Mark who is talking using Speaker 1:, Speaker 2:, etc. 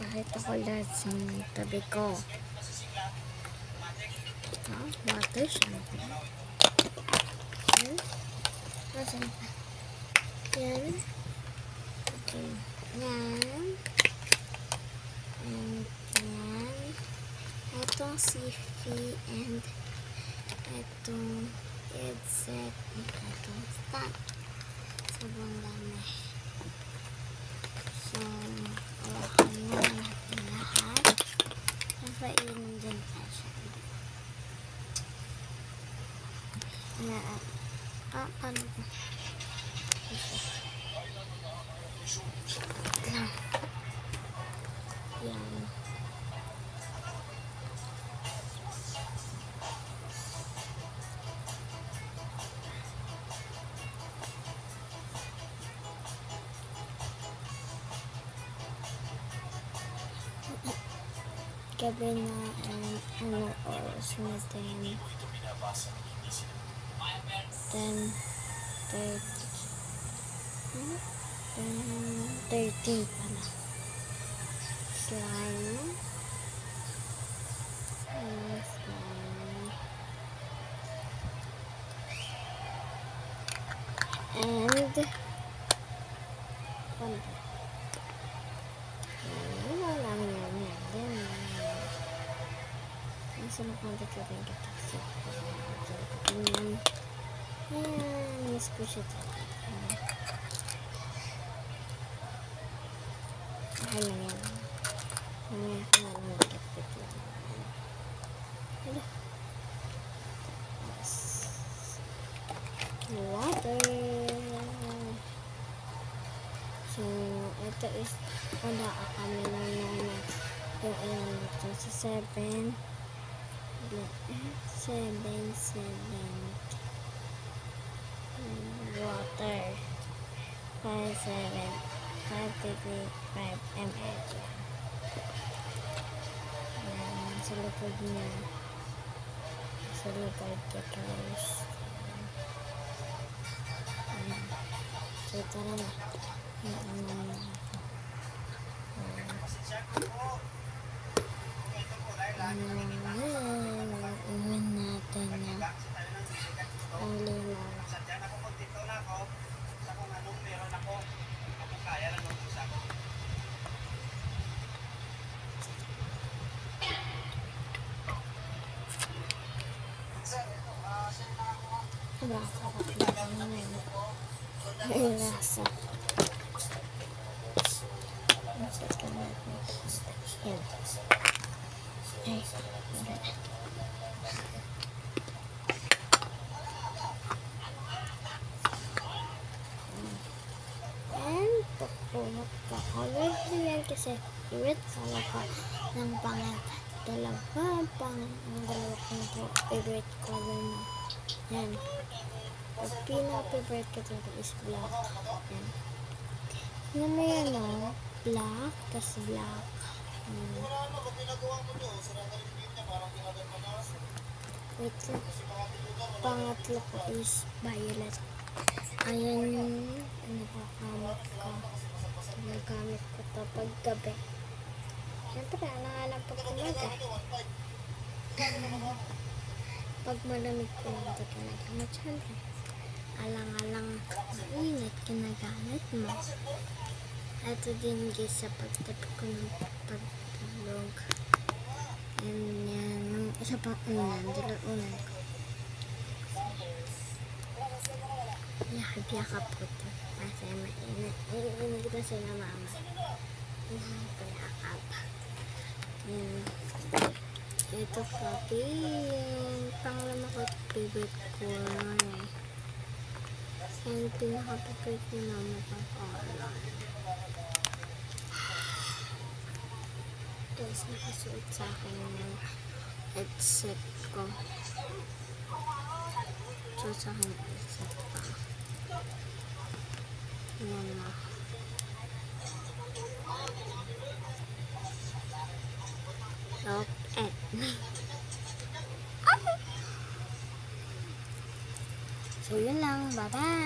Speaker 1: Pakita ko lahat sa tabi ko. Water shampoo. Asan pa? Yan. Okay. Yan. And yan. Itong Sifi and itong headset and itong stand. Sobrang dami. So, hawakan mo natin lahat. Napainom dyan pa siya. Paano ko? Yan. Gabi na ano oras na 10:13 pala. Slime. And ano ba? Wala lang yan. Nasa nakunti ko rin kita kasi ayan, miss ko siya talaga. Okay lang yan. Mamaya ko na lang magkapit lang. Hala. Water. So, ito is wala kami na yung ayan ito sa 7 water 5 ml. Ayan, sa likod niya guys. Ayan. So tara na iwan natin yan ang linaw. May rasa. Yan. Ay, and pupunot ka. Always yan kasi favorite color ko ng dalawa kong favorite color mo. Yan. Ang pinaka-favorite ko talaga is black. Yan. Yan mo yan o. Black, tas black. Wait lang. Pangatlo ko is violet. Ayan yung nagamit ko ito pag gabi. Siyempre, alang-alang pag umaga. Pag malamig ko lang ito kinagamit. Siyempre, alang-alang mainit kinagamit mo. Ito din guys sa pagtabi ko ng pagtulog. And yan, yung isa pang unan, unan ko. Yakap ko ito. Kasi mainit. Hindi ko sila mama. Yakap. Yan. Ito puppy. Pangalama ko favorite ko na and pinaka-favorite ni mama pang online. Guys, nakasuot sa akin yung headset ko. So, sa akin yung headset pa. Yan na. Look at. So, yun lang. Bye-bye!